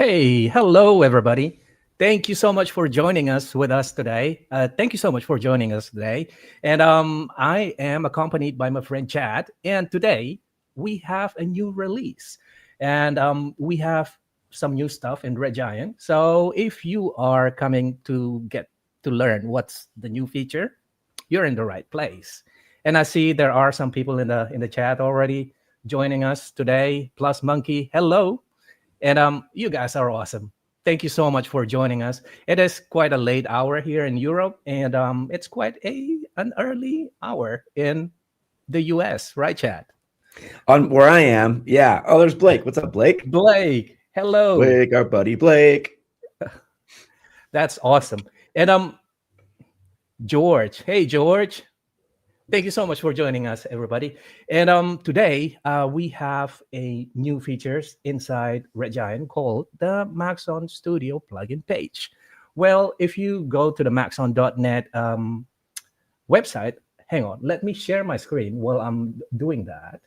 Hey, hello everybody. Thank you so much for joining us with us today. Thank you so much for joining us today. And I am accompanied by my friend Chad. And today we have a new release, and we have some new stuff in Red Giant. So if you are coming to get to learn what's the new feature, you're in the right place. And I see there are some people in the chat already joining us today. Plus Monkey, hello. And you guys are awesome. Thank you so much for joining us. It is quite a late hour here in Europe, and it's quite an early hour in the US, right, Chad? On where I am, yeah. Oh, there's Blake. What's up, Blake? Blake, hello. Blake, our buddy Blake. That's awesome. And George, hey George, thank you so much for joining us, everybody. And today we have a new features inside Red Giant called the Maxon Studio plugin page. Well, if you go to the maxon.net website, hang on, let me share my screen while I'm doing that.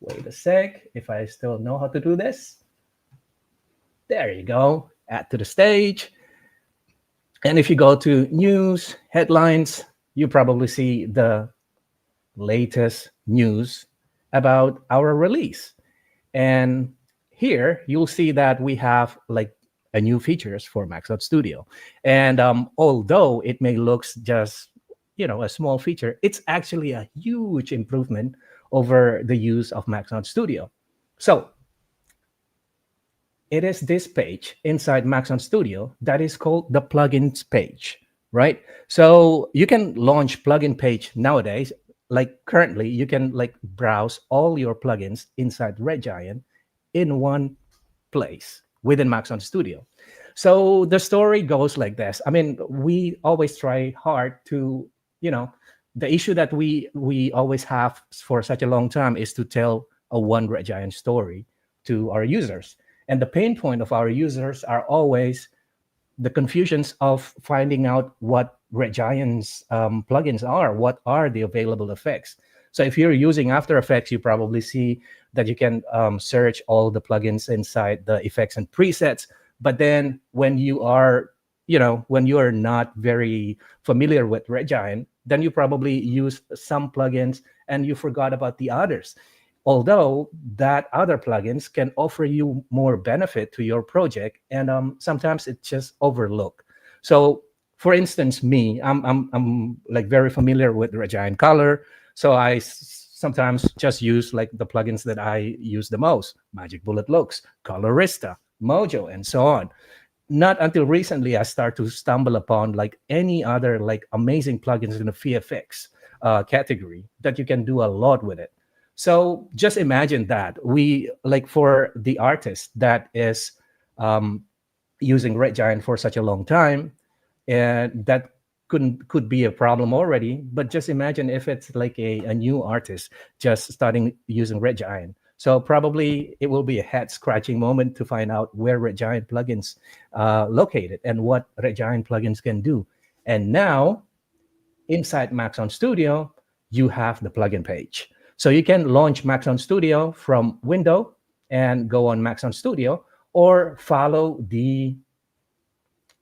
Wait a sec, if I still know how to do this. There you go, add to the stage. And if you go to news, headlines, you probably see the latest news about our release. And here you'll see that we have like a new features for Maxon Studio. And although it may look just, a small feature, it's actually a huge improvement over the use of Maxon Studio. So it is this page inside Maxon Studio that is called the plugins page, right? So you can launch plugin page nowadays. Like currently, you can like browse all your plugins inside Red Giant in one place within Maxon Studio. So the story goes like this. I mean, we always try hard to, the issue that we always have for such a long time is to tell a one Red Giant story to our users. And the pain point of our users are always the confusions of finding out what Red Giant's plugins are, what are the available effects. So if you're using After Effects, you probably see that you can search all the plugins inside the effects and presets. But then when you are, when you are not very familiar with Red Giant, then you probably use some plugins and you forgot about the others. Although that other plugins can offer you more benefit to your project, and sometimes it's just overlooked. So, for instance, me, I'm like very familiar with Red Giant Color, so I sometimes just use like the plugins that I use the most: Magic Bullet Looks, Colorista, Mojo, and so on. Not until recently I start to stumble upon like any other like amazing plugins in the VFX category that you can do a lot with it. So just imagine that we like for the artist that is using Red Giant for such a long time, and that could be a problem already. But just imagine if it's like a new artist just starting using Red Giant. So probably it will be a head scratching moment to find out where Red Giant plugins located and what Red Giant plugins can do. And now inside Maxon Studio, you have the plugin page. So you can launch Maxon Studio from window and go on Maxon Studio, or follow the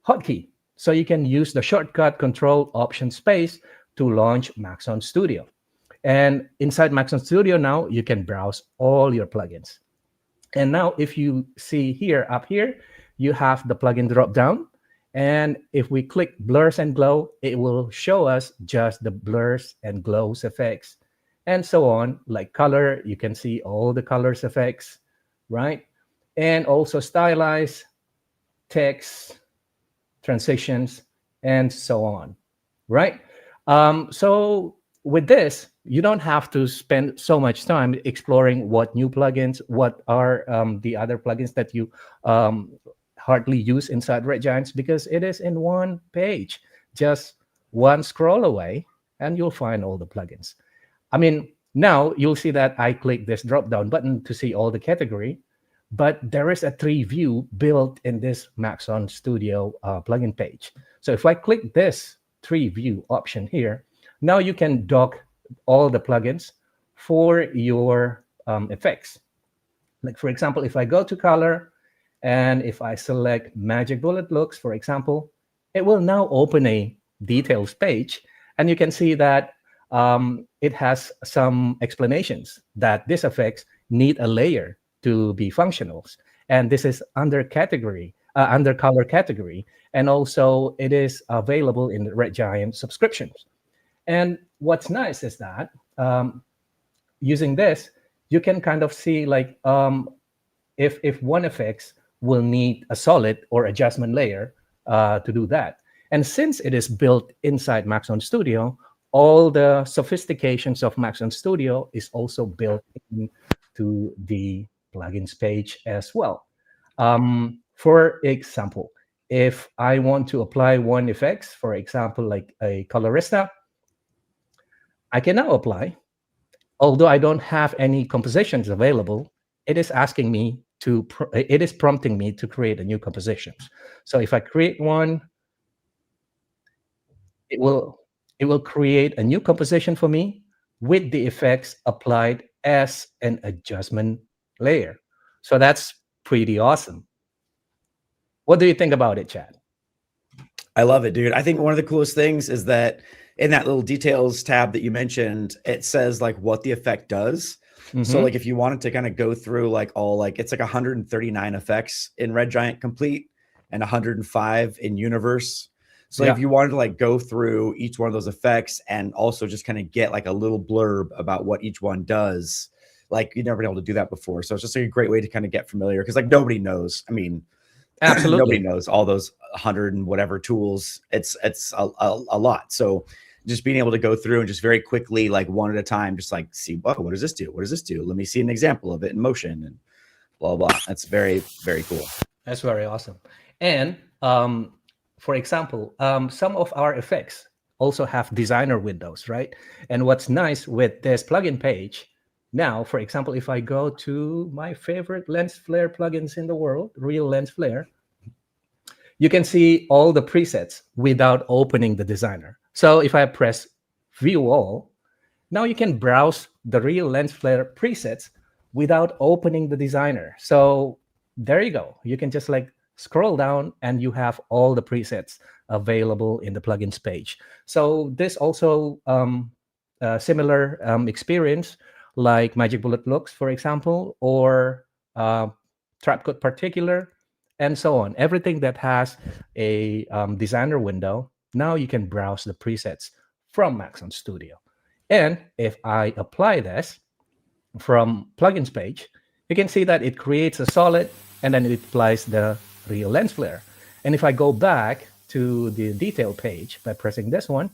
hotkey. So you can use the shortcut Control Option Space to launch Maxon Studio. And inside Maxon Studio now, you can browse all your plugins. And now if you see here, up here, you have the plugin drop down. And if we click blurs and glow, it will show us just the blurs and glows effects and so on. Like color, you can see all the colors effects, right? And also stylize, text, transitions, and so on, right? So with this, you don't have to spend so much time exploring what new plugins, what are the other plugins that you hardly use inside Red Giants, because it is in one page, just one scroll away, and you'll find all the plugins. I mean, now you'll see that I click this drop-down button to see all the category, but there is a tree view built in this Maxon Studio plugin page. So if I click this tree view option here, now you can dock all the plugins for your effects. Like for example, if I go to color and if I select Magic Bullet Looks, for example, it will now open a details page. And you can see that it has some explanations that these effects need a layer to be functional. And this is under category, under color category. And also it is available in the Red Giant subscriptions. And what's nice is that using this, you can kind of see like if one effects will need a solid or adjustment layer to do that. And since it is built inside Maxon Studio, all the sophistications of Maxon Studio is also built into the plugins page as well. For example, if I want to apply one effects, for example, like a colorista, I can now apply. Although I don't have any compositions available, it is asking me to, it is prompting me to create a new composition. So if I create one, it will create a new composition for me with the effects applied as an adjustment layer. So that's pretty awesome. What do you think about it, Chad? I love it, dude. I think one of the coolest things is that in that little details tab that you mentioned, it says like what the effect does. So like if you wanted to kind of go through like all like it's like 139 effects in Red Giant Complete and 105 in Universe. So if you wanted to like go through each one of those effects and also just kind of get like a little blurb about what each one does, like you've never been able to do that before. So it's just like a great way to kind of get familiar because like nobody knows. I mean, absolutely nobody knows all those 100 and whatever tools. It's a lot. So just being able to go through and just very quickly, like one at a time, just like see, oh, what does this do? What does this do? Let me see an example of it in motion and blah, blah. That's very, very cool. That's very awesome. And for example, some of our effects also have designer windows, right? And what's nice with this plugin page, now, for example, if I go to my favorite lens flare plugins in the world, Real Lens Flare, you can see all the presets without opening the designer. So if I press View All, now you can browse the Real Lens Flare presets without opening the designer. So there you go. You can just like scroll down and you have all the presets available in the plugins page. So this also similar experience like Magic Bullet Looks, for example, or Trapcode Particular, and so on. Everything that has a designer window, now you can browse the presets from Maxon Studio. And if I apply this from plugins page, you can see that it creates a solid and then it applies the Real Lens Flare. And if I go back to the detail page by pressing this one,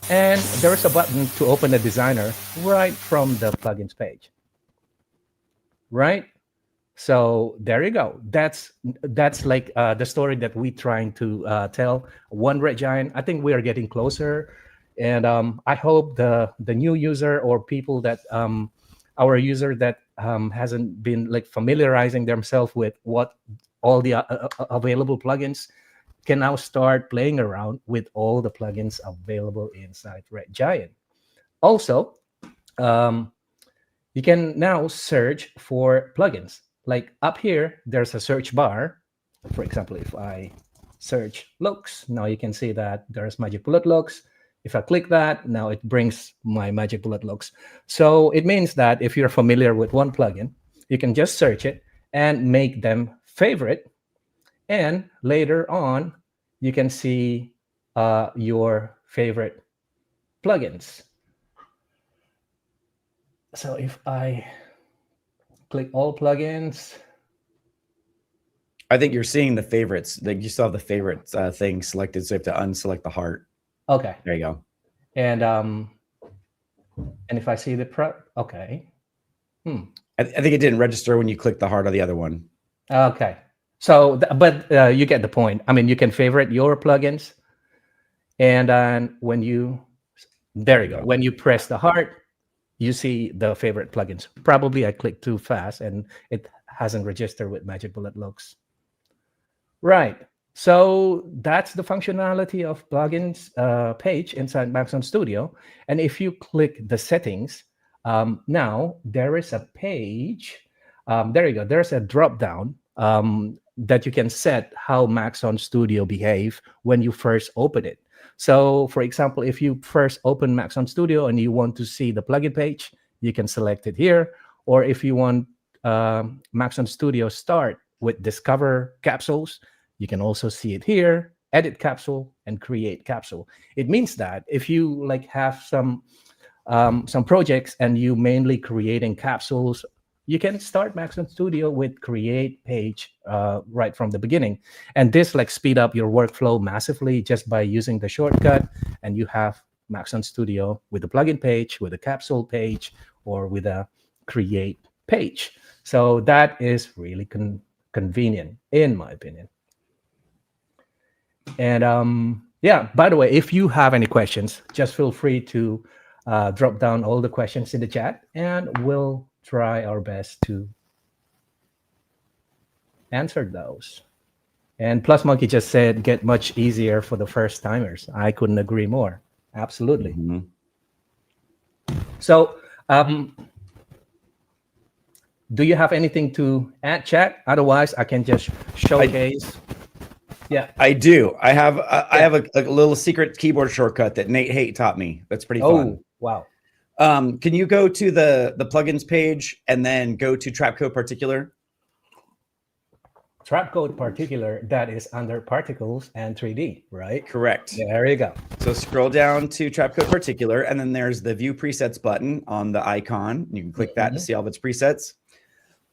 and there is a button to open the designer right from the plugins page. Right? So there you go. That's like the story that we're trying to tell. One Red Giant. I think we are getting closer, and I hope the new user or people that our user that hasn't been like familiarizing themselves with what all the available plugins can now start playing around with all the plugins available inside Red Giant. Also, you can now search for plugins. Like up here, there's a search bar. For example, if I search looks, now you can see that there's Magic Bullet Looks. If I click that, now it brings my Magic Bullet Looks. So it means that if you're familiar with one plugin, you can just search it and make them favorite. And later on, you can see your favorite plugins. So if I click all plugins, I think you're seeing the favorites. Like you still have the favorite thing selected, so you have to unselect the heart. Okay. There you go. And if I see the okay. I think it didn't register when you clicked the heart on the other one. Okay. So, but you get the point. I mean, you can favorite your plugins, and then when you, there you go. When you press the heart, you see the favorite plugins. Probably I clicked too fast, and it hasn't registered with Magic Bullet Looks. Right. So that's the functionality of plugins page inside Maxon Studio. And if you click the settings, now there is a page there you go. There's a drop down that you can set how Maxon Studio behave when you first open it. So, for example, if you first open Maxon Studio and you want to see the plugin page, you can select it here. Or if you want Maxon Studio start with discover capsules, you can also see it here, edit capsule and create capsule. It means that if you like have some projects and you mainly creating capsules, you can start Maxon Studio with create page right from the beginning. And this like speed up your workflow massively just by using the shortcut. And you have Maxon Studio with a plugin page, with a capsule page, or with a create page. So that is really convenient, in my opinion. And yeah, by the way, if you have any questions, just feel free to drop down all the questions in the chat, and we'll try our best to answer those. And Plus Monkey just said, get much easier for the first timers. I couldn't agree more. Absolutely. So, do you have anything to add, chat? Otherwise, I can just showcase. Yeah, I do. I have a little secret keyboard shortcut that Nate Haight taught me. That's pretty fun. Wow. Can you go to the plugins page and then go to Trapcode Particular? Trapcode Particular, that is under Particles and 3D, right? Correct. Yeah, there you go. So scroll down to Trapcode Particular, and then there's the View Presets button on the icon. You can click that to see all of its presets.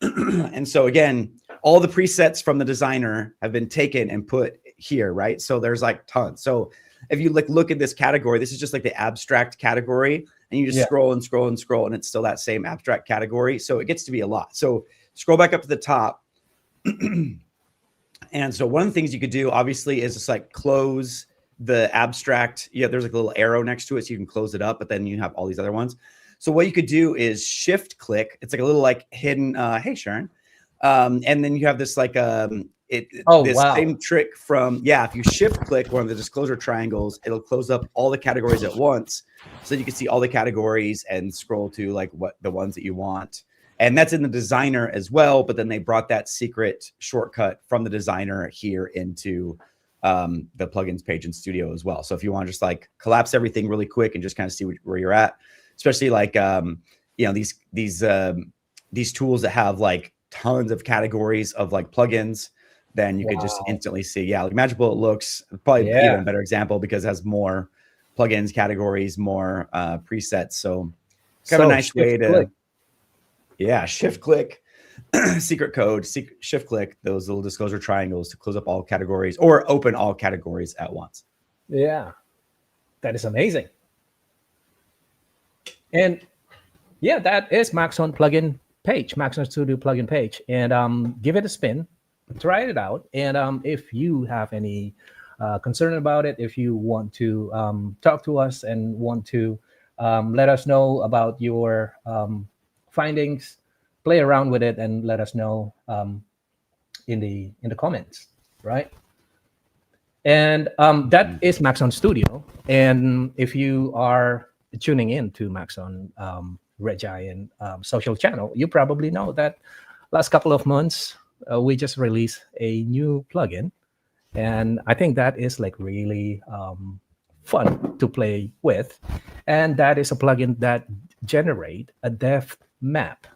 And so again, all the presets from the designer have been taken and put here, right? So there's like tons. So if you look at this category, this is just like the abstract category, and you just scroll and scroll and scroll, and it's still that same abstract category. So it gets to be a lot. So scroll back up to the top. And so one of the things you could do, obviously, is just like close the abstract. Yeah, there's like a little arrow next to it, so you can close it up, but then you have all these other ones. So what you could do is shift click. It's like a little like hidden, hey, Sharon. And then you have this like same trick from, if you shift click one of the disclosure triangles, it'll close up all the categories at once. So you can see all the categories and scroll to like what the ones that you want. And that's in the designer as well. But then they brought that secret shortcut from the designer here into the plugins page in Studio as well. So if you want to just like collapse everything really quick and just kind of see where you're at, especially like, these tools that have like tons of categories of like plugins, then you could just instantly see, like Magic Bullet looks probably even a better example because it has more plugins, categories, more presets. So kind of a nice way to, shift click, secret code, shift click those little disclosure triangles to close up all categories or open all categories at once. Yeah, that is amazing. And yeah, that is Maxon plugin page, Maxon Studio plugin page. And give it a spin, try it out. And if you have any concern about it, if you want to talk to us and want to let us know about your findings, play around with it and let us know in the comments, right? And that is Maxon Studio. And if you are tuning in to Maxon Red Giant social channel, you probably know that last couple of months we just released a new plugin, and I think that is like really fun to play with. And that is a plugin that generate a depth map.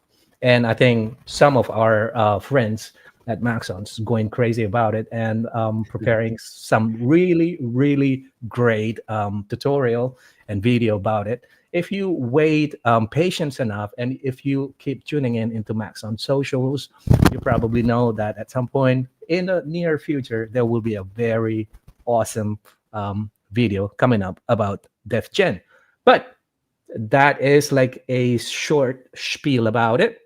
And I think some of our friends at Maxon's going crazy about it and preparing some really, really great tutorial and video about it. If you wait patience enough, and if you keep tuning in into Maxon socials, you probably know that at some point in the near future, there will be a very awesome video coming up about DefGen. But that is like a short spiel about it.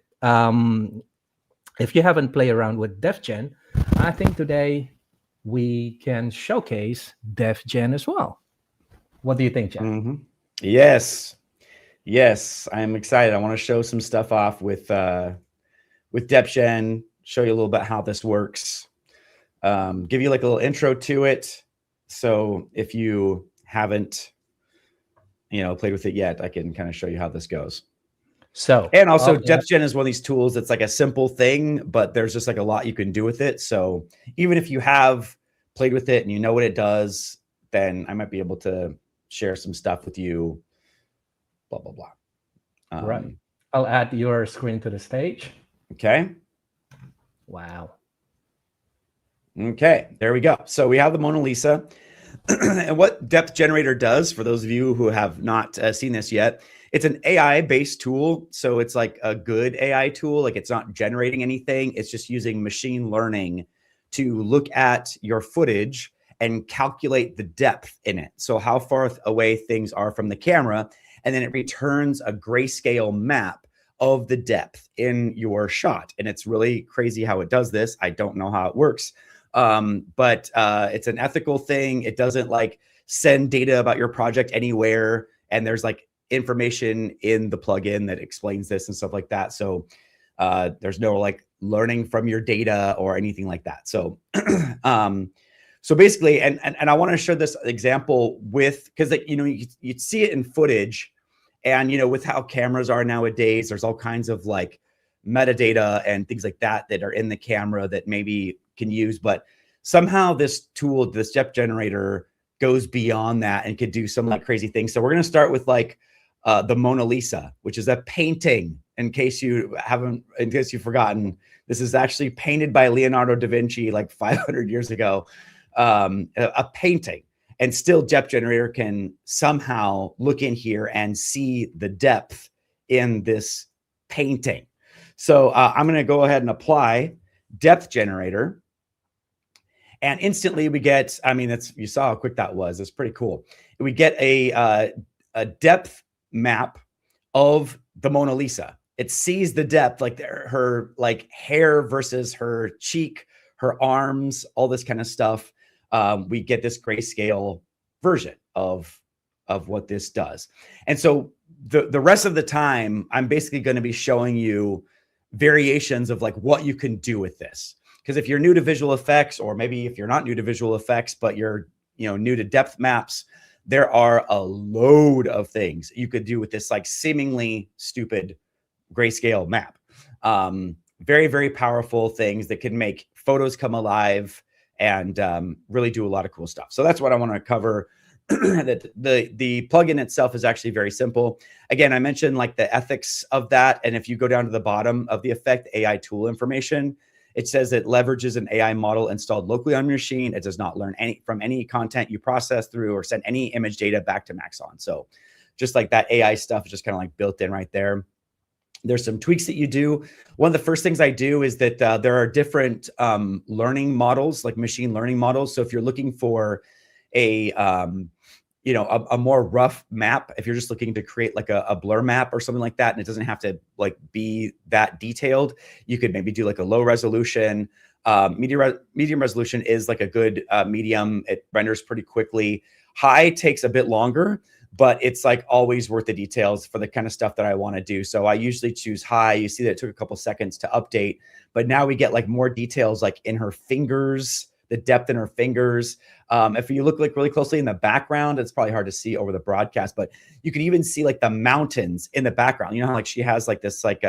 If you haven't played around with DefGen, I think today we can showcase DefGen as well. What do you think, Jack? Yes, I am excited. I want to show some stuff off with DefGen, show you a little bit how this works, give you like a little intro to it. So if you haven't, played with it yet, I can kind of show you how this goes. So, And also all that, depth gen is one of these tools that's like a simple thing, but there's just like a lot you can do with it. So even if you have played with it and you know what it does, then I might be able to share some stuff with you, blah, blah, blah. right. I'll add your screen to the stage. Okay. Wow. Okay, there we go. So we have the Mona Lisa. And what Depth Generator does, for those of you who have not seen this yet, it's an AI-based tool. So it's like a good AI tool. Like it's not generating anything. It's just using machine learning to look at your footage and calculate the depth in it. So how far away things are from the camera. And then it returns a grayscale map of the depth in your shot. And it's really crazy how it does this. I don't know how it works. But it's an ethical thing. It doesn't like send data about your project anywhere. And there's like information in the plugin that explains this and stuff like that. So there's no like learning from your data or anything like that. So so basically, and I want to show this example with, because like, you know, you'd see it in footage, and you know, with how cameras are nowadays, there's all kinds of like metadata and things like that that are in the camera that maybe can use, but somehow this tool, this depth generator, goes beyond that and could do some like crazy things. So we're going to start with like the Mona Lisa, which is a painting. In case you've forgotten, this is actually painted by Leonardo da Vinci like 500 years ago. A painting, and still depth generator can somehow look in here and see the depth in this painting. So I'm going to go ahead and apply depth generator. And instantly we get, I mean, you saw how quick that was. It's pretty cool. We get a depth map of the Mona Lisa. It sees the depth, like her like hair versus her cheek, her arms, all this kind of stuff. We get this grayscale version of what this does. And so the rest of the time, I'm basically going to be showing you variations of like what you can do with this. Because if you're new to visual effects, or maybe if you're not new to visual effects, but you're, you know, new to depth maps, there are a load of things you could do with this like seemingly stupid grayscale map. Very, very powerful things that can make photos come alive and really do a lot of cool stuff. So that's what I want to cover. The plugin itself is actually very simple. Again, I mentioned like the ethics of that. And if you go down to the bottom of the effect, AI tool information, it says it leverages an AI model installed locally on your machine. It does not learn from any content you process through or send any image data back to Maxon. So just like that AI stuff is just kind of like built in right there. There's some tweaks that you do. One of the first things I do is that there are different learning models, like machine learning models. So if you're looking for a more rough map, if you're just looking to create like a blur map or something like that, and it doesn't have to like be that detailed, you could maybe do like a low resolution. Medium resolution is like a good medium. It renders pretty quickly. High takes a bit longer, but it's like always worth the details for the kind of stuff that I want to do. So I usually choose high. You see that it took a couple seconds to update, but now we get like more details like in her fingers, the depth in her fingers. If you look like really closely in the background, it's probably hard to see over the broadcast, but you can even see like the mountains in the background. You know how like she has like this like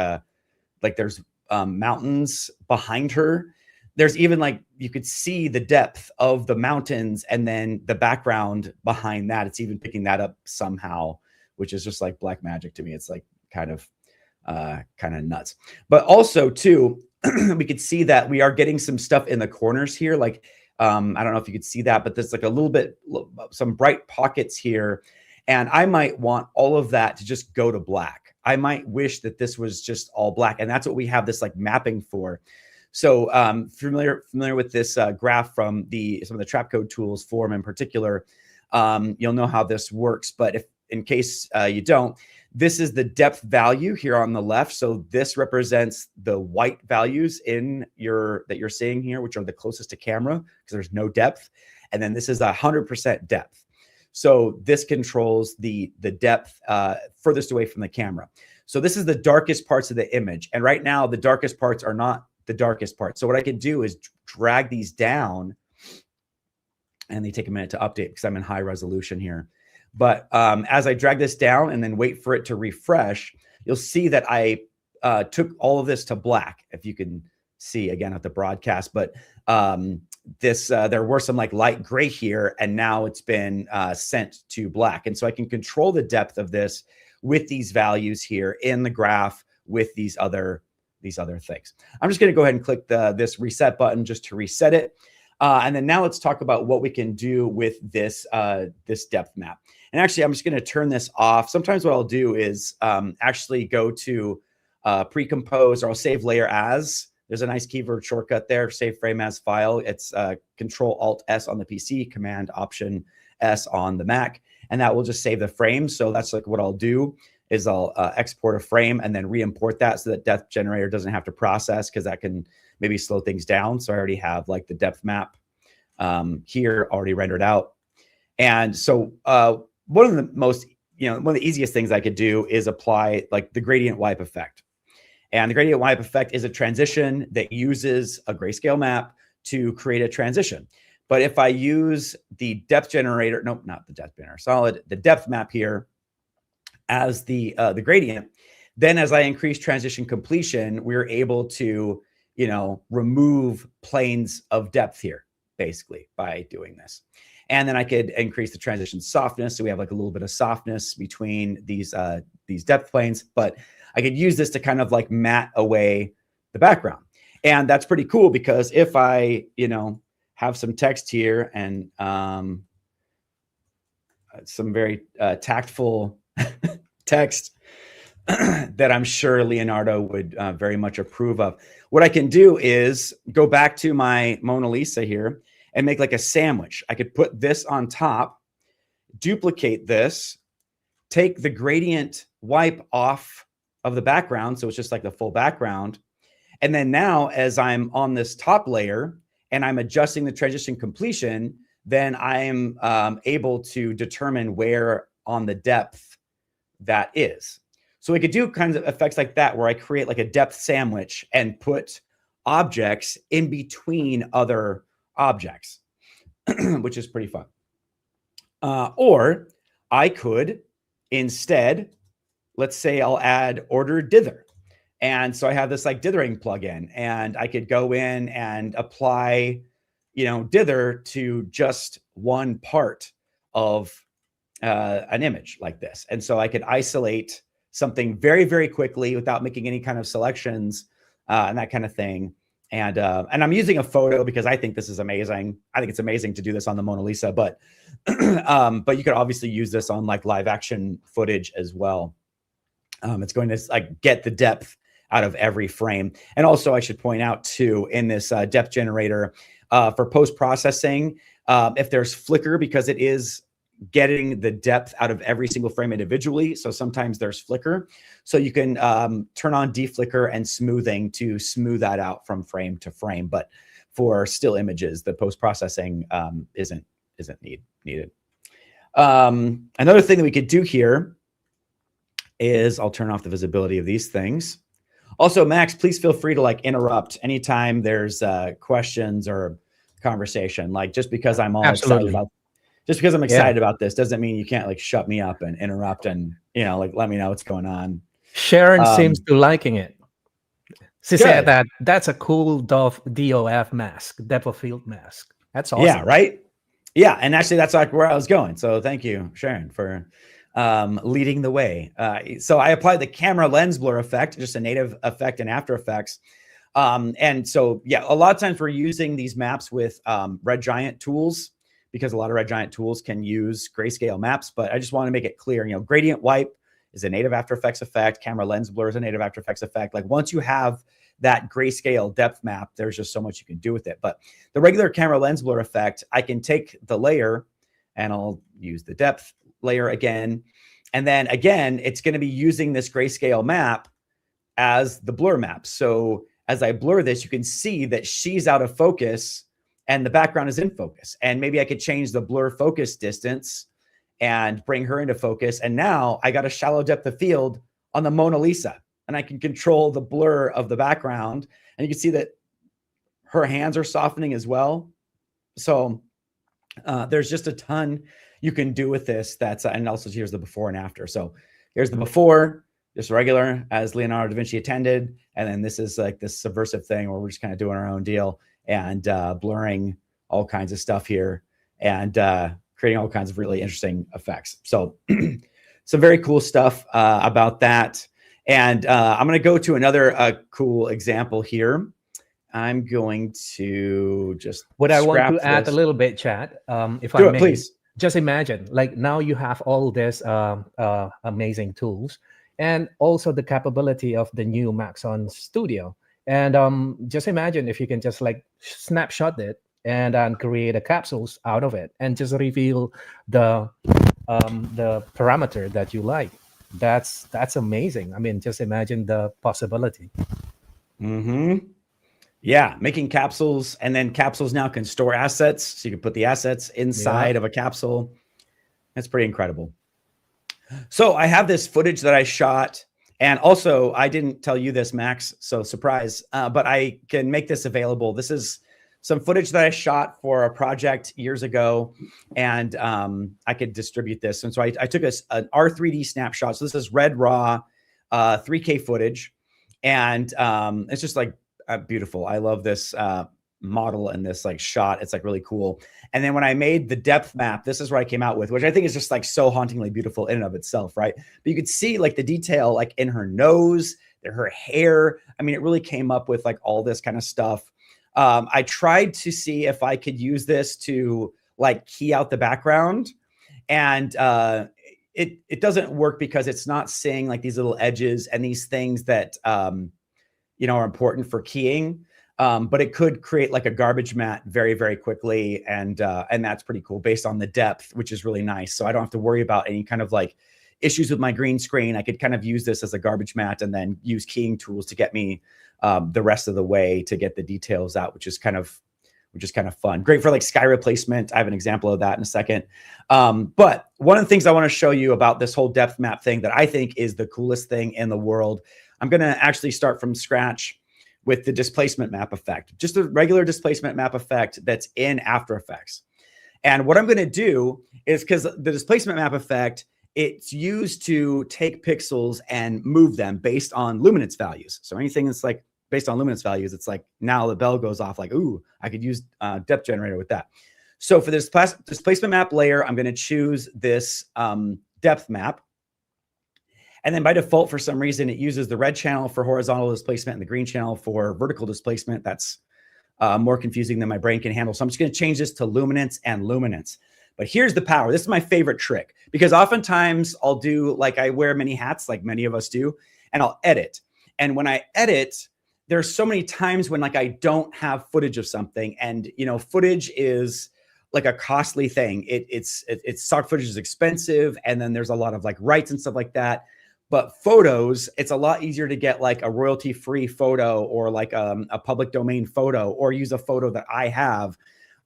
there's mountains behind her. There's even like, you could see the depth of the mountains and then the background behind that. It's even picking that up somehow, which is just like black magic to me. It's like kind of nuts. But also too, we could see that we are getting some stuff in the corners here. Like, I don't know if you could see that, but there's like a little bit, some bright pockets here. And I might want all of that to just go to black. I might wish that this was just all black. And that's what we have this like mapping for. So familiar with this graph from some of the trap code tools, Form in particular, you'll know how this works. But if in case you don't, this is the depth value here on the left. So this represents the white values that you're seeing here, which are the closest to camera because there's no depth. And then this is 100% depth. So this controls the depth furthest away from the camera. So this is the darkest parts of the image. And right now the darkest parts are not the darkest part. So what I can do is drag these down, and they take a minute to update because I'm in high resolution here. But as I drag this down and then wait for it to refresh, you'll see that I took all of this to black, if you can see again at the broadcast, but there were some like light gray here, and now it's been sent to black. And so I can control the depth of this with these values here in the graph with these other things. I'm just going to go ahead and click this reset button just to reset it. And then now let's talk about what we can do with this depth map. And actually, I'm just going to turn this off. Sometimes what I'll do is actually go to pre-compose, or I'll save layer as. There's a nice keyword shortcut there, save frame as file. It's Control-Alt-S on the PC, Command-Option-S on the Mac, and that will just save the frame. So that's like what I'll do is I'll export a frame and then re-import that so that depth generator doesn't have to process, because that can maybe slow things down. So I already have like the depth map here already rendered out. And so one of the most, one of the easiest things I could do is apply like the gradient wipe effect. And the gradient wipe effect is a transition that uses a grayscale map to create a transition. But if I use the depth generator, no, not the depth generator, solid, the depth map here as the gradient, then as I increase transition completion, we're able to, remove planes of depth here, basically, by doing this. And then I could increase the transition softness. So we have like a little bit of softness between these depth planes, but I could use this to kind of like matte away the background. And that's pretty cool, because if I, have some text here and some very tactful text that I'm sure Leonardo would very much approve of, what I can do is go back to my Mona Lisa here and make like a sandwich. I could put this on top, duplicate this, take the gradient wipe off of the background, so it's just like the full background. And then now as I'm on this top layer and I'm adjusting the transition completion, then I'm able to determine where on the depth that is. So we could do kinds of effects like that, where I create like a depth sandwich and put objects in between other objects, which is pretty fun. Or I could instead, let's say I'll add order dither. And so I have this like dithering plugin, and I could go in and apply, dither to just one part of an image like this. And so I could isolate something very, very quickly without making any kind of selections and that kind of thing. And I'm using a photo because I think this is amazing. I think it's amazing to do this on the Mona Lisa, but but you could obviously use this on like live action footage as well. It's going to like get the depth out of every frame. And also I should point out too, in this depth generator for post-processing, if there's flicker, because it is getting the depth out of every single frame individually. So sometimes there's flicker. So you can turn on deflicker and smoothing to smooth that out from frame to frame. But for still images, the post-processing isn't needed. Another thing that we could do here is I'll turn off the visibility of these things. Also, Max, please feel free to like interrupt anytime there's questions or conversation. Like just because I'm all excited about Just because I'm excited about this doesn't mean you can't like shut me up and interrupt and, like let me know what's going on. Sharon seems to liking it. She said that that's a cool DOF mask, depth of field mask. That's awesome. Yeah, right? Yeah, and actually that's like where I was going. So thank you, Sharon, for leading the way. So I applied the camera lens blur effect, just a native effect in After Effects. And so, yeah, a lot of times we're using these maps with Red Giant tools, because a lot of Red Giant tools can use grayscale maps. But I just want to make it clear, gradient wipe is a native After Effects effect. Camera lens blur is a native After Effects effect. Like once you have that grayscale depth map, there's just so much you can do with it. But the regular camera lens blur effect, I can take the layer and I'll use the depth layer again. And then again, it's going to be using this grayscale map as the blur map. So as I blur this, you can see that she's out of focus and the background is in focus. And maybe I could change the blur focus distance and bring her into focus. And now I got a shallow depth of field on the Mona Lisa, and I can control the blur of the background. And you can see that her hands are softening as well. So there's just a ton you can do with this. And also here's the before and after. So here's the before, just regular as Leonardo da Vinci attended. And then this is like this subversive thing where we're just kind of doing our own deal and blurring all kinds of stuff here and creating all kinds of really interesting effects. So some very cool stuff about that. And I'm going to go to another cool example here. I'm going to just What I want scrap to add a this. little bit, Chad, if I Do it, may, please. just imagine, like now you have all this amazing tools and also the capability of the new Maxon Studio. And just imagine if you can just like snapshot it and create a capsules out of it and just reveal the parameter that you like. That's amazing. I mean, just imagine the possibility. Yeah, making capsules, and then capsules now can store assets. So you can put the assets inside of a capsule. That's pretty incredible. So I have this footage that I shot. And also, I didn't tell you this, Max, so surprise, but I can make this available. This is some footage that I shot for a project years ago, and I could distribute this. And so I took an R3D snapshot. So this is red raw 3K footage. And it's just like beautiful. I love this model and this like shot. It's like really cool. And then when I made the depth map, this is what I came out with, which I think is just like so hauntingly beautiful in and of itself, right? But you could see like the detail like in her nose, her hair. I mean, it really came up with like all this kind of stuff. I tried to see if I could use this to like key out the background, and it doesn't work because it's not seeing like these little edges and these things that you know, are important for keying. But it could create like a garbage mat very, very quickly. And that's pretty cool based on the depth, which is really nice. So I don't have to worry about any kind of like issues with my green screen. I could kind of use this as a garbage mat and then use keying tools to get me the rest of the way to get the details out, which is kind of fun. Great for like sky replacement. I have an example of that in a second. But one of the things I want to show you about this whole depth map thing that I think is the coolest thing in the world, I'm going to actually start from scratch with the displacement map effect, just a regular displacement map effect that's in After Effects. And what I'm going to do is, because the displacement map effect, it's used to take pixels and move them based on luminance values. So anything that's like based on luminance values, it's like now the bell goes off like, ooh, I could use depth generator with that. So for this displacement map layer, I'm going to choose this depth map. And then by default, for some reason, it uses the red channel for horizontal displacement and the green channel for vertical displacement. That's more confusing than my brain can handle. So I'm just going to change this to luminance and luminance. But here's the power. This is my favorite trick, because oftentimes I'll do like I wear many hats, like many of us do, and I'll edit. And when I edit, there's so many times when like I don't have footage of something, and you know, footage is like a costly thing. It's stock footage is expensive, and then there's a lot of like rights and stuff like that. But photos, it's a lot easier to get like a royalty-free photo or like a public domain photo, or use a photo that I have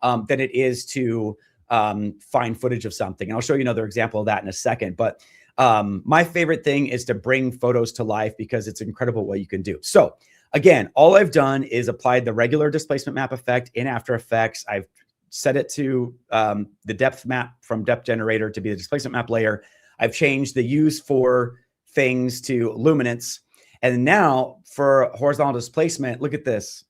than it is to find footage of something. And I'll show you another example of that in a second. But my favorite thing is to bring photos to life, because it's incredible what you can do. So again, all I've done is applied the regular displacement map effect in After Effects. I've set it to the depth map from depth generator to be the displacement map layer. I've changed the use for things to luminance. And now for horizontal displacement, look at this.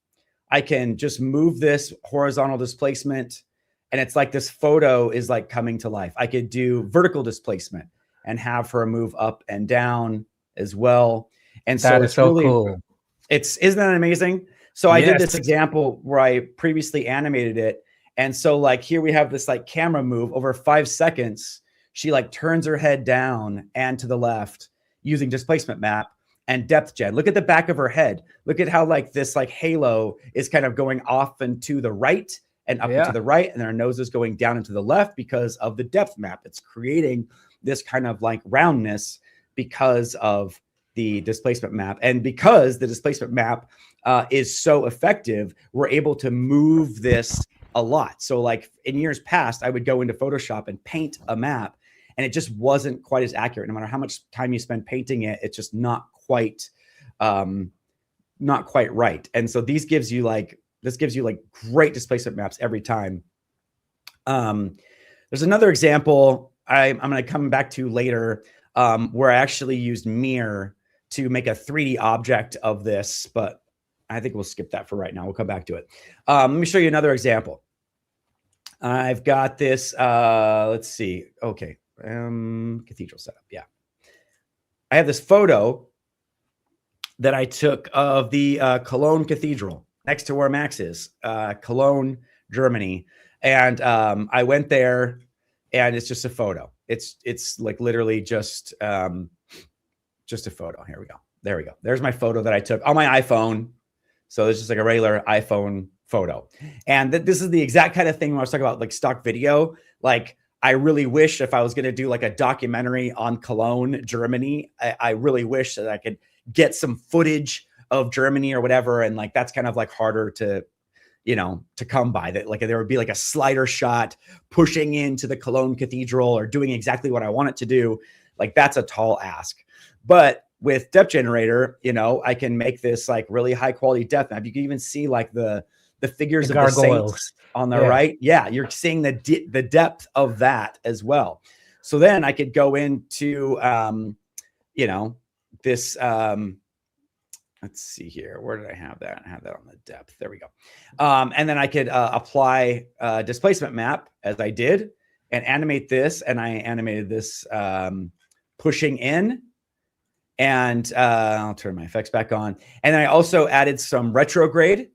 I can just move this horizontal displacement, and it's like this photo is like coming to life. I could do vertical displacement and have her move up and down as well. And so it's so really cool. Isn't that amazing? So I did this example where I previously animated it. And so like here we have this like camera move over 5 seconds. She like turns her head down and to the left using displacement map and depth gen. Look at the back of her head. Look at how like this like halo is kind of going off and to the right and up and to the right, and then her nose is going down and to the left because of the depth map. It's creating this kind of like roundness because of the displacement map. And because the displacement map is so effective, we're able to move this a lot. So like in years past, I would go into Photoshop and paint a map, and it just wasn't quite as accurate. No matter how much time you spend painting it, it's just not quite right. And so this gives you like great displacement maps every time. There's another example I'm going to come back to later where I actually used mirror to make a 3D object of this, but I think we'll skip that for right now. We'll come back to it. Let me show you another example. I've got this, let's see. Okay. Cathedral setup. Yeah. I have this photo that I took of the Cologne Cathedral next to where Max is, Cologne, Germany. And I went there, and it's just a photo. It's like literally just a photo. Here we go. There we go. There's my photo that I took on my iPhone. So it's just like a regular iPhone photo. And this is the exact kind of thing when I was talking about like stock video. Like, I really wish if I was going to do like a documentary on Cologne, Germany, I really wish that I could get some footage of Germany or whatever. And like, that's kind of like harder to, you know, to come by. That like there would be like a slider shot pushing into the Cologne Cathedral or doing exactly what I want it to do. Like, that's a tall ask. But with depth generator, you know, I can make this like really high quality depth map. You can even see like the figures of the saints on the right. Yeah, you're seeing the depth of that as well. So then I could go into, you know, this, let's see here. Where did I have that? I have that on the depth. There we go. And then I could apply a displacement map as I did and animate this. And I animated this pushing in. And I'll turn my effects back on. And then I also added some retrograde.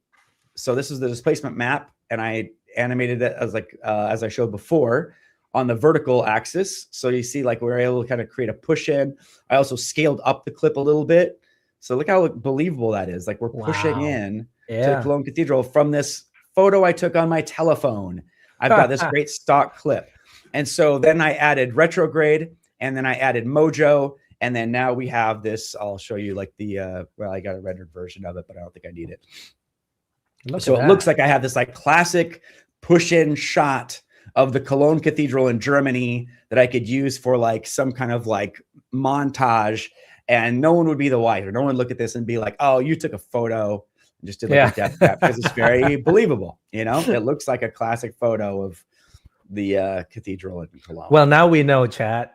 So this is the displacement map. And I animated it as like, as I showed before, on the vertical axis. So you see like we're able to kind of create a push in. I also scaled up the clip a little bit. So look how believable that is. Like we're pushing in to the Cologne Cathedral from this photo I took on my telephone. I've got this great stock clip. And so then I added retrograde, and then I added mojo. And then now we have this, I'll show you like the, well, I got a rendered version of it, but I don't think I need it. So it looks like I have this like classic push-in shot of the Cologne Cathedral in Germany that I could use for like some kind of like montage, and no one would be the wiser. No one would look at this and be like, oh, you took a photo and just did like a depth map, because it's very believable. You know, it looks like a classic photo of the cathedral in Cologne. Well, now we know, chat.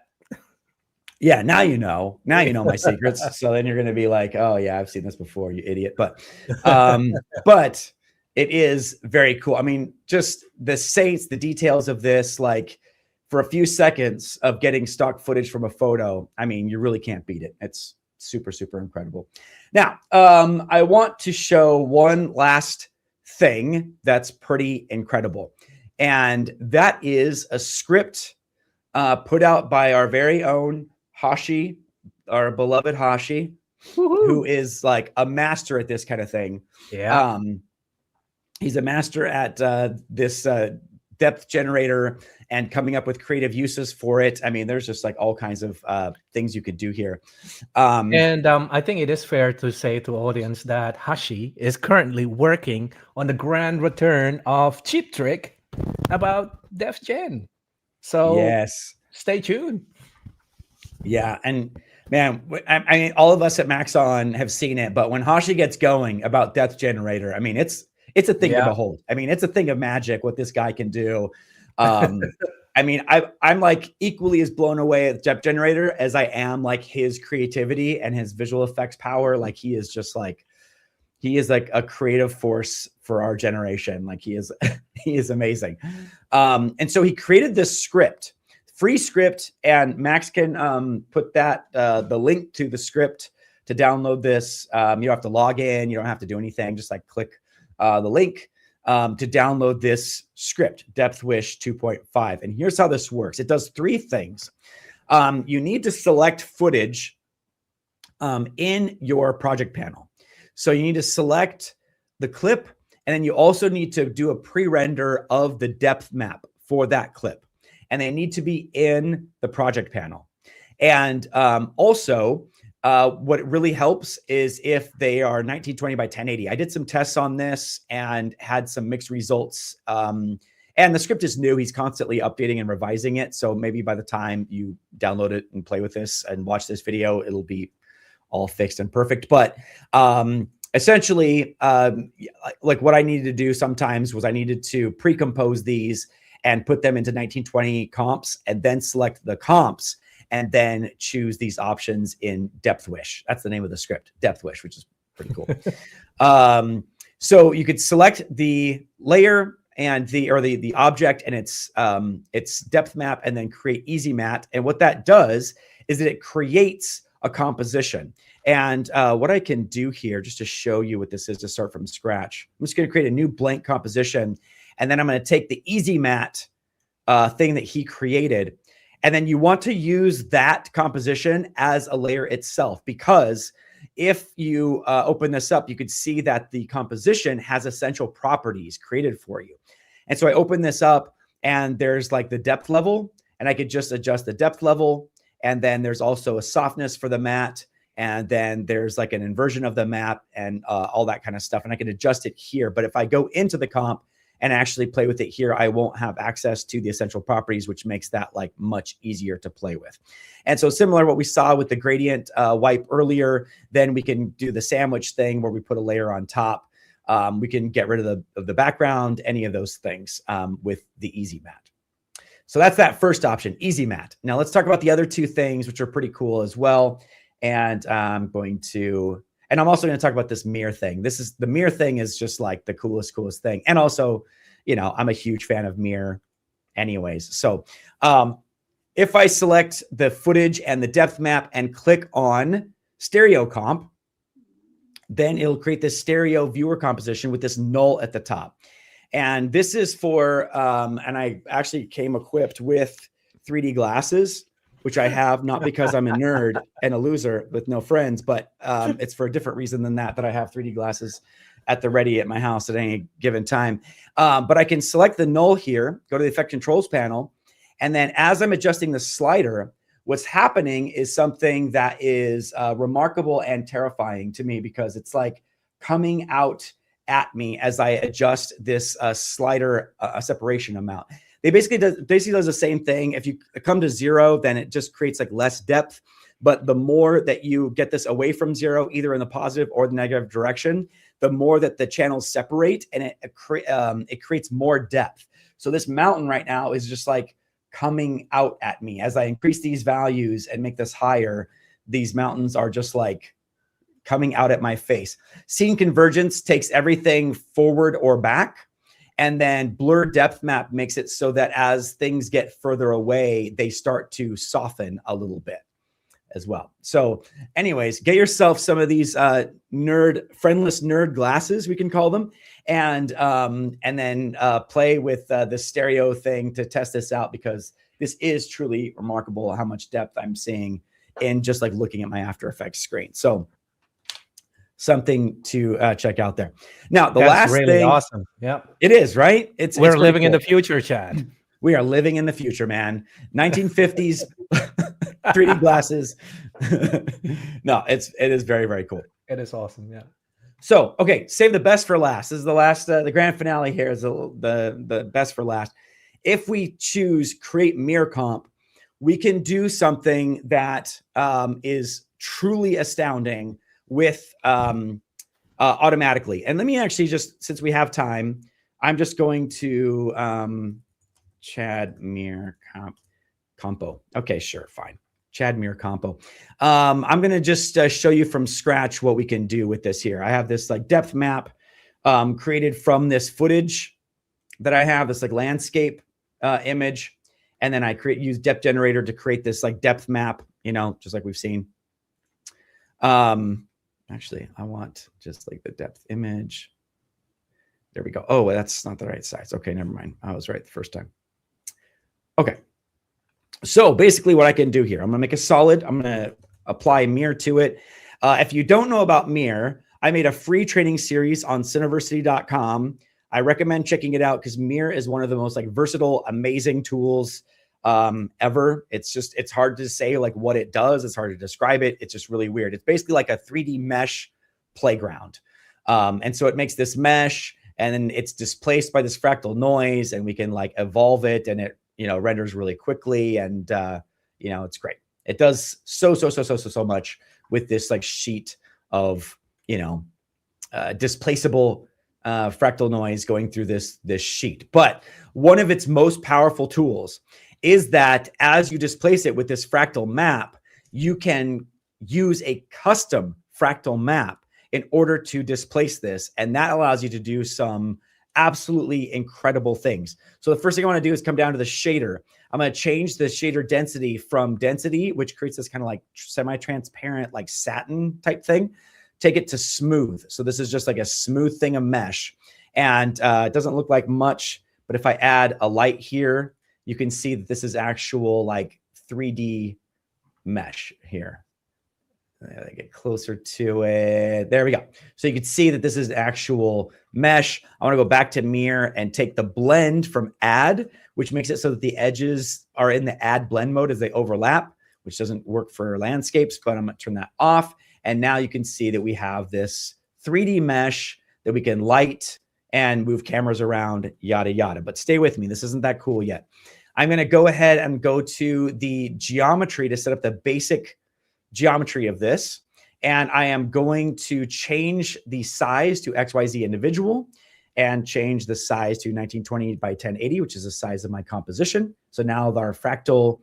Yeah, now you know my secrets. So then you're going to be like, oh yeah, I've seen this before, you idiot. But it is very cool. I mean, just the saints, the details of this, like for a few seconds of getting stock footage from a photo, I mean, you really can't beat it. It's super, super incredible. Now, I want to show one last thing that's pretty incredible. And that is a script put out by our very own Hashi, our beloved Hashi, who is like a master at this kind of thing. Yeah. He's a master at this depth generator and coming up with creative uses for it. I mean, there's just like all kinds of things you could do here. And I think it is fair to say to audience that Hashi is currently working on the grand return of Cheap Trick about Def Gen. So yes, stay tuned. Yeah, and man, I mean, all of us at Maxon have seen it, but when Hashi gets going about Depth Generator, I mean, it's a thing to behold. I mean, it's a thing of magic what this guy can do. I mean, I'm like equally as blown away at Depth Generator as I am like his creativity and his visual effects power. Like he is like a creative force for our generation. Like he is amazing. And so he created this script. Free script, and Max can put that the link to the script to download this. You don't have to log in, you don't have to do anything. Just like click the link to download this script, Depth Wish 2.5. And here's how this works. It does three things. You need to select footage in your project panel. So you need to select the clip, and then you also need to do a pre-render of the depth map for that clip. And they need to be in the project panel. And also, what really helps is if they are 1920 by 1080. I did some tests on this and had some mixed results. And the script is new. He's constantly updating and revising it. So maybe by the time you download it and play with this and watch this video, it'll be all fixed and perfect. But essentially, like what I needed to do sometimes was I needed to pre-compose these and put them into 1920 comps and then select the comps and then choose these options in Depth Wish. That's the name of the script, Depth Wish, which is pretty cool. So you could select the layer and the object and its depth map, and then create easy mat. And what that does is that it creates a composition. And what I can do here, just to show you what this is to start from scratch, I'm just going to create a new blank composition. And then I'm going to take the easy mat thing that he created. And then you want to use that composition as a layer itself, because if you open this up, you could see that the composition has essential properties created for you. And so I open this up and there's like the depth level, and I could just adjust the depth level. And then there's also a softness for the mat. And then there's like an inversion of the map and all that kind of stuff. And I can adjust it here. But if I go into the comp and actually play with it here, I won't have access to the essential properties, which makes that like much easier to play with. And so similar to what we saw with the gradient wipe earlier, then we can do the sandwich thing where we put a layer on top. We can get rid of the background, any of those things with the easy mat. So that's that first option, easy mat. Now let's talk about the other two things, which are pretty cool as well. And I'm also going to talk about this mirror thing. The mirror thing is just like the coolest thing. And also, you know, I'm a huge fan of mirror anyways. So if I select the footage and the depth map and click on stereo comp, then it'll create this stereo viewer composition with this null at the top. And this is for, and I actually came equipped with 3D glasses, which I have not because I'm a nerd and a loser with no friends, but it's for a different reason than that I have 3D glasses at the ready at my house at any given time. But I can select the null here, go to the effect controls panel. And then as I'm adjusting the slider, what's happening is something that is remarkable and terrifying to me, because it's like coming out at me as I adjust this slider separation amount. They basically does the same thing. If you come to 0, then it just creates like less depth. But the more that you get this away from 0, either in the positive or the negative direction, the more that the channels separate, and it creates more depth. So this mountain right now is just like coming out at me. As I increase these values and make this higher, these mountains are just like coming out at my face. Scene convergence takes everything forward or back. And then blur depth map makes it so that as things get further away, they start to soften a little bit as well. So anyways, get yourself some of these friendless nerd glasses, we can call them, and then play with the stereo thing to test this out, because this is truly remarkable how much depth I'm seeing in just like looking at my After Effects screen. So something to check out there. Now, the last really thing, awesome. Yeah, it is, right? We're living in the future, Chad. We are living in the future, man. 1950s 3D glasses. No, it is very, very cool. It is awesome. Yeah. So, okay, save the best for last. This is the last, the grand finale here is the best for last. If we choose create mirror comp, we can do something that is truly astounding with automatically. And let me actually just, since we have time, I'm just going to Chad mirror compo. Okay, sure, fine. Chad mirror compo. I'm going to just show you from scratch what we can do with this here. I have this like depth map created from this footage that I have, this like landscape image. And then I use depth generator to create this like depth map, you know, just like we've seen. Actually, I want just like the depth image. There we go. Oh, that's not the right size. Okay, never mind. I was right the first time. Okay. So basically what I can do here, I'm going to make a solid. I'm going to apply mirror to it. If you don't know about mirror, I made a free training series on cineversity.com. I recommend checking it out because mirror is one of the most like versatile, amazing tools ever. It's hard to say like what it does. It's hard to describe it. It's just really weird. It's basically like a 3D mesh playground. And so it makes this mesh, and then it's displaced by this fractal noise, and we can like evolve it, and it, you know, renders really quickly, and you know, it's great. It does so much with this like sheet of, you know, displaceable fractal noise going through this sheet. But one of its most powerful tools is that as you displace it with this fractal map, you can use a custom fractal map in order to displace this. And that allows you to do some absolutely incredible things. So the first thing I want to do is come down to the shader. I'm going to change the shader density from density, which creates this kind of like semi-transparent, like satin type thing. Take it to smooth. So this is just like a smooth thing of mesh. And it doesn't look like much, but if I add a light here, you can see that this is actual like 3D mesh here. I get closer to it. There we go. So you can see that this is actual mesh. I want to go back to mirror and take the blend from add, which makes it so that the edges are in the add blend mode as they overlap, which doesn't work for landscapes, but I'm going to turn that off. And now you can see that we have this 3D mesh that we can light and move cameras around, yada, yada. But stay with me. This isn't that cool yet. I'm going to go ahead and go to the geometry to set up the basic geometry of this. And I am going to change the size to XYZ individual and change the size to 1920 by 1080, which is the size of my composition. So now our fractal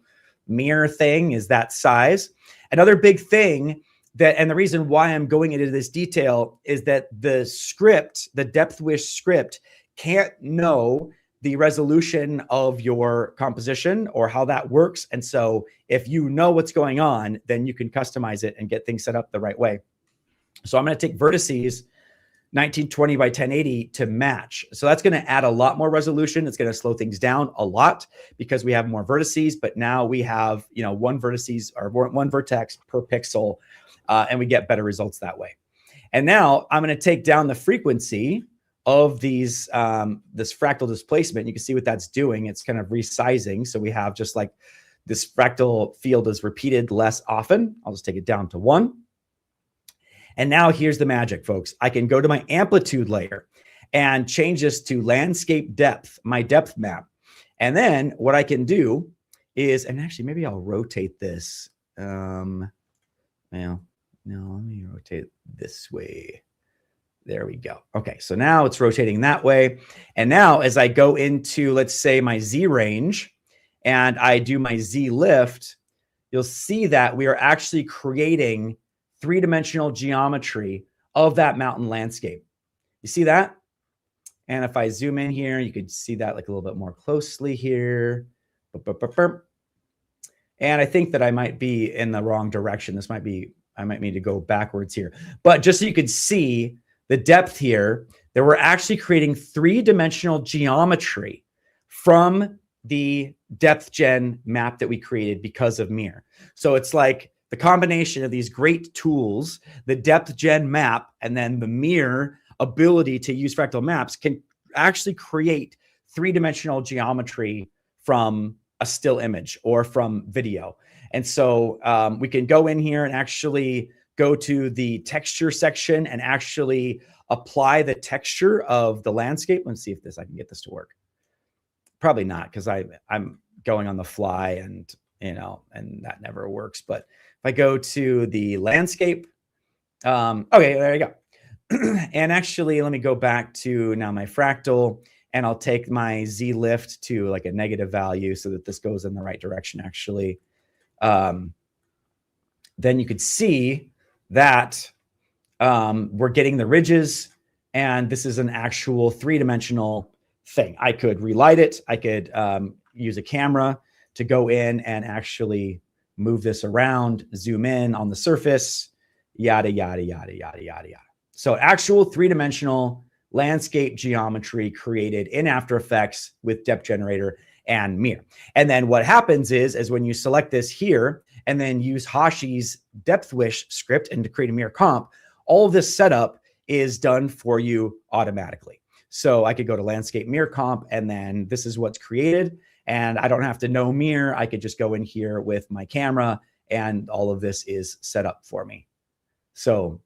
mirror thing is that size. Another big thing that, and the reason why I'm going into this detail is that the script, the depth wish script, can't know the resolution of your composition or how that works. And so if you know what's going on, then you can customize it and get things set up the right way. So I'm going to take vertices 1920 by 1080 to match. So that's going to add a lot more resolution. It's going to slow things down a lot because we have more vertices, but now we have, you know, one vertex per pixel, and we get better results that way. And now I'm going to take down the frequency of these, this fractal displacement. You can see what that's doing. It's kind of resizing. So we have just like this fractal field is repeated less often. I'll just take it down to 1. And now here's the magic, folks. I can go to my amplitude layer and change this to landscape depth, my depth map. And then what I can do is, and actually maybe I'll rotate this. Well, no, let me rotate this way. There we go. Okay, so now it's rotating that way. And now as I go into, let's say, my Z range, and I do my Z lift, you'll see that we are actually creating three-dimensional geometry of that mountain landscape. You see that? And if I zoom in here, you could see that like a little bit more closely here. And I think that I might be in the wrong direction. This might be, I might need to go backwards here. But just so you could see the depth here, that we're actually creating three-dimensional geometry from the depth gen map that we created because of Mirror. So it's like the combination of these great tools, the depth gen map, and then the Mirror ability to use fractal maps can actually create three-dimensional geometry from a still image or from video. And so we can go in here and actually go to the texture section and actually apply the texture of the landscape. Let's see if I can get this to work. Probably not, because I'm going on the fly and, you know, and that never works. But if I go to the landscape, okay, there you go. And actually, let me go back to now my fractal, and I'll take my Z lift to like a negative value so that this goes in the right direction, actually. Then you could see that we're getting the ridges, and this is an actual three-dimensional thing. I could relight it. I could use a camera to go in and actually move this around, zoom in on the surface, yada, yada, yada, yada, yada, yada. So actual three-dimensional landscape geometry created in After Effects with Depth Generator and Mirror. And then what happens is when you select this here and then use Hashi's Depth Wish script and to create a Mirror comp, all of this setup is done for you automatically. So I could go to Landscape Mirror Comp, and then this is what's created. And I don't have to know Mirror. I could just go in here with my camera, and all of this is set up for me. So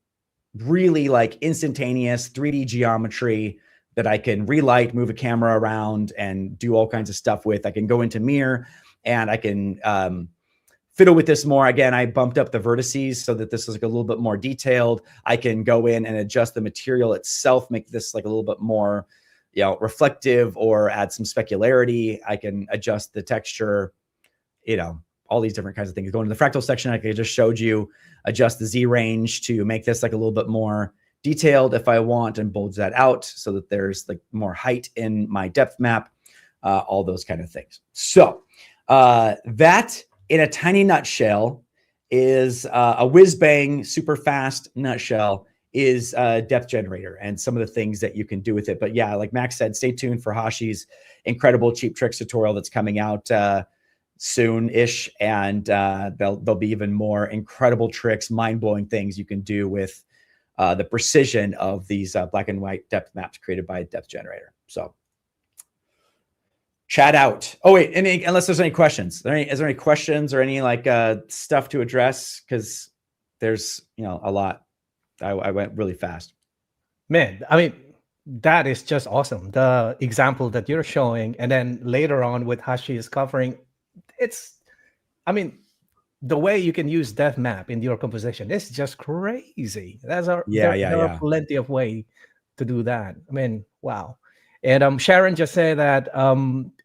really like instantaneous 3D geometry that I can relight, move a camera around, and do all kinds of stuff with. I can go into Mirror, and I can fiddle with this more. Again, I bumped up the vertices so that this is like a little bit more detailed. I can go in and adjust the material itself, make this like a little bit more, you know, reflective, or add some specularity. I can adjust the texture all these different kinds of things. Going to the fractal section, I just showed you, adjust the Z range to make this like a little bit more detailed if I want, and bulge that out so that there's like more height in my depth map, all those kind of things. So that in a tiny nutshell is a whiz bang, super fast nutshell is depth generator and some of the things that you can do with it. But yeah, like Max said, stay tuned for Hashi's incredible cheap tricks tutorial that's coming out soon-ish, and there'll be even more incredible tricks, mind-blowing things you can do with the precision of these black and white depth maps created by Depth Generator. So chat out. Oh wait, unless there's any questions. Is there any questions or any like stuff to address? Because there's a lot. I went really fast. Man, I mean, that is just awesome. The example that you're showing, and then later on with Hashi is covering, the way you can use depth map in your composition is just crazy. There are plenty of way to do that. I mean, wow. And Sharon just said that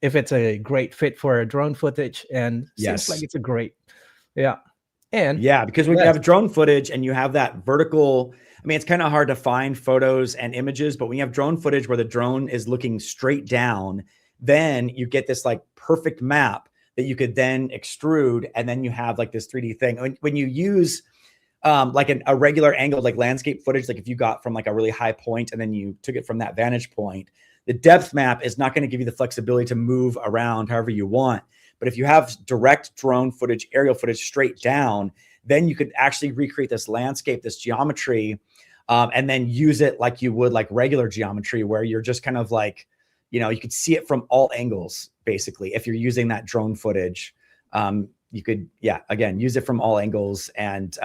if it's a great fit for drone footage, and seems like it's a great, And because when you have drone footage and you have that vertical, it's kind of hard to find photos and images, but when you have drone footage where the drone is looking straight down, then you get this like perfect map that you could then extrude, and then you have like this 3D thing. When you use like a regular angled like landscape footage, like if you got from like a really high point and then you took it from that vantage point, the depth map is not going to give you the flexibility to move around however you want. But if you have direct drone footage, aerial footage straight down, then you could actually recreate this landscape, this geometry, and then use it like you would like regular geometry, where you're just kind of like, you could see it from all angles, basically. If you're using that drone footage, you could, again, use it from all angles and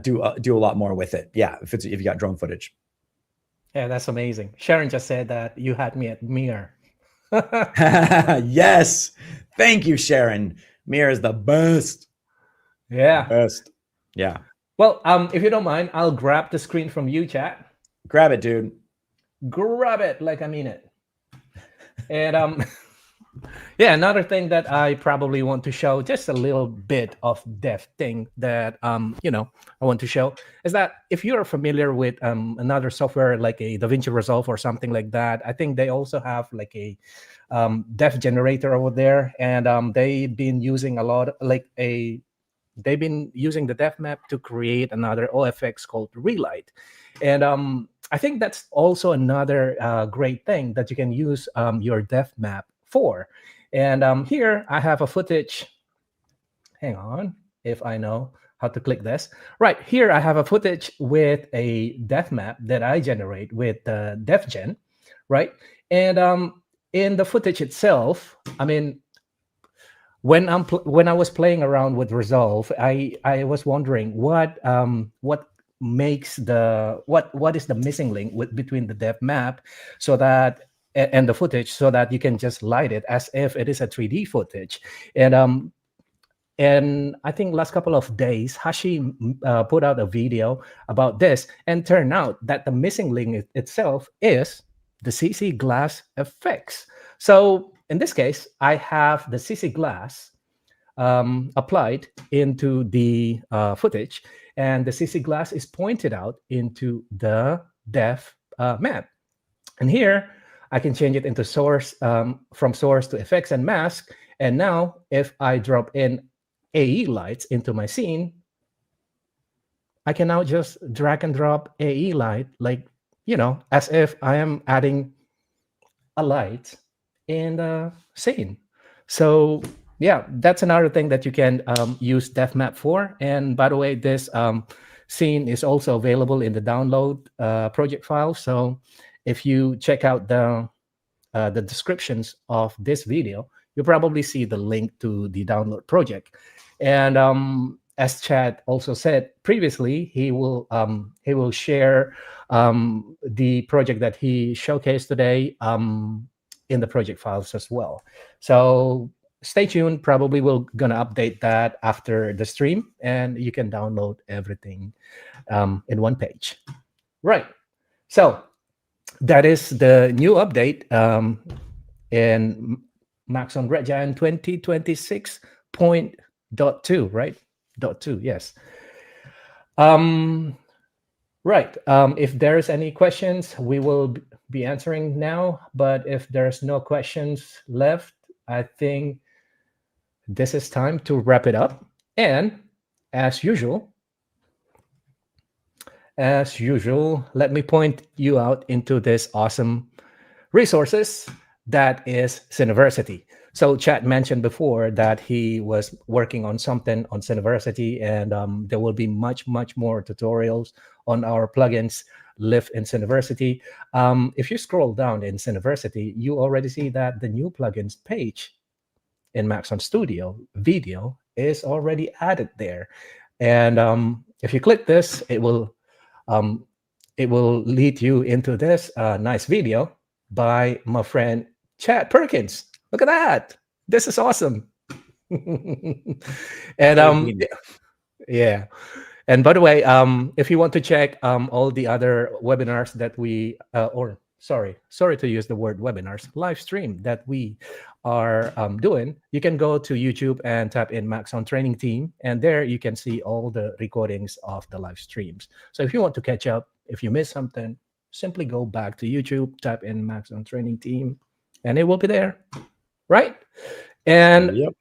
do a lot more with it. Yeah, if you got drone footage. Yeah, that's amazing. Sharon just said that you had me at Mir. Yes, thank you, Sharon. Mir is the best. Yeah, best. Yeah. Well, if you don't mind, I'll grab the screen from you, chat. Grab it, dude. Grab it like I mean it. And another thing that I probably want to show, just a little bit of depth thing that I want to show, is that if you're familiar with another software like a DaVinci Resolve or something like that, I think they also have like a depth generator over there, and they've been using they've been using the depth map to create another OFX called Relight. And I think that's also another great thing that you can use your depth map for. And here I have a footage. Hang on, if I know how to click this. Right, here I have a footage with a depth map that I generate with DefGen, right? And in the footage itself, when I was playing around with Resolve, I was wondering what makes what is the missing link between the depth map and the footage, so that you can just light it as if it is a 3D footage. And I think last couple of days, Hashi put out a video about this, and turned out that the missing link itself is the CC glass effects. So in this case, I have the CC glass applied into the footage, and the CC glass is pointed out into the depth map. And here I can change it into source, from source to effects and mask. And now if I drop in AE lights into my scene, I can now just drag and drop AE light, like, as if I am adding a light in the scene. So yeah, that's another thing that you can use depth map for. And by the way, this scene is also available in the download project file. So if you check out the descriptions of this video, you'll probably see the link to the download project. And as Chad also said previously, he will share the project that he showcased today in the project files as well. So stay tuned. Probably we're gonna update that after the stream, and you can download everything in one page. Right. So that is the new update. And Maxon Redjan 2026.2, right? Dot two, yes. Um, right. If there's any questions, we will be answering now. But if there's no questions left, I think this is time to wrap it up. And as usual, let me point you out into this awesome resources that is Cineversity. So Chad mentioned before that he was working on something on Cineversity, and there will be much more tutorials on our plugins live in Cineversity. If you scroll down in Cineversity, you already see that the new plugins page in Maxon Studio video is already added there. And if you click this, it will lead you into this nice video by my friend Chad Perkins. Look at that. This is awesome. And yeah. And by the way, if you want to check all the other webinars that we sorry to use the word webinars, live stream that we are doing, you can go to YouTube and type in Maxon Training Team, and there you can see all the recordings of the live streams. So if you want to catch up, if you miss something, simply go back to YouTube, type in Maxon Training Team, and it will be there, right? And Yep.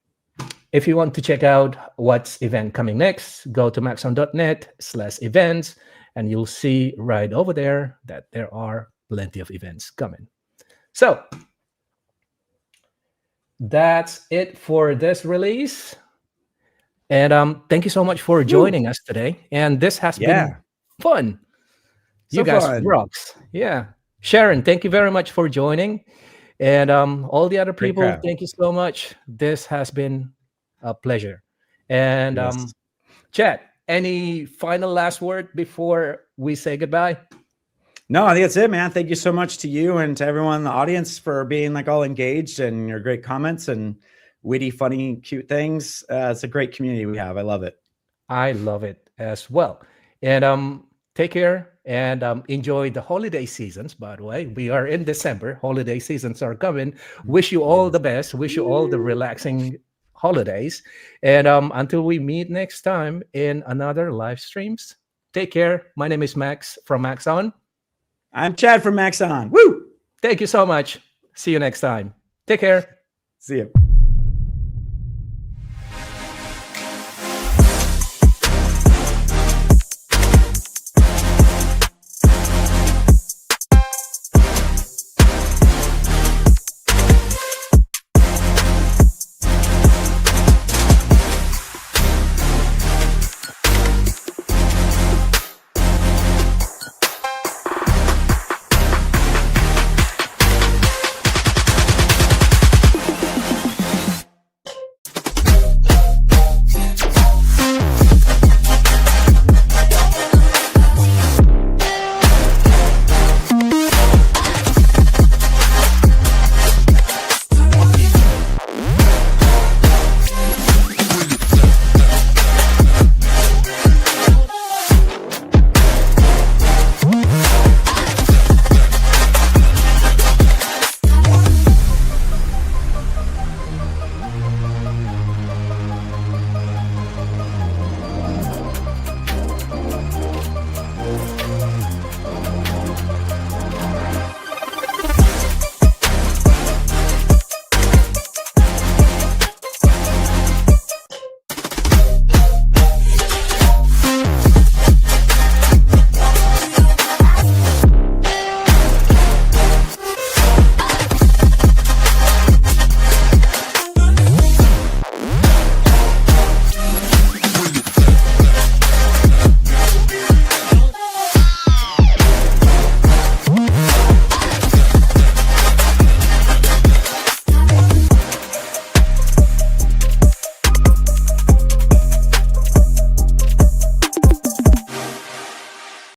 if you want to check out what's event coming next, go to maxon.net/events, and you'll see right over there that there are plenty of events coming. So that's it for this release. And thank you so much for joining us today. And this has been fun. You guys rocks. Yeah. Sharon, thank you very much for joining. And all the other people, thank you so much. This has been a pleasure. And Chad, any final last word before we say goodbye? No, I think that's it, man. Thank you so much to you and to everyone in the audience for being like all engaged and your great comments and witty, funny, cute things. It's a great community we have. I love it. I love it as well. And take care and enjoy the holiday seasons. By the way, we are in December. Holiday seasons are coming. Wish you all the best. Wish you all the relaxing holidays. And until we meet next time in another live streams, take care. My name is Max from Maxon. I'm Chad from Maxon. Woo! Thank you so much. See you next time. Take care. See you.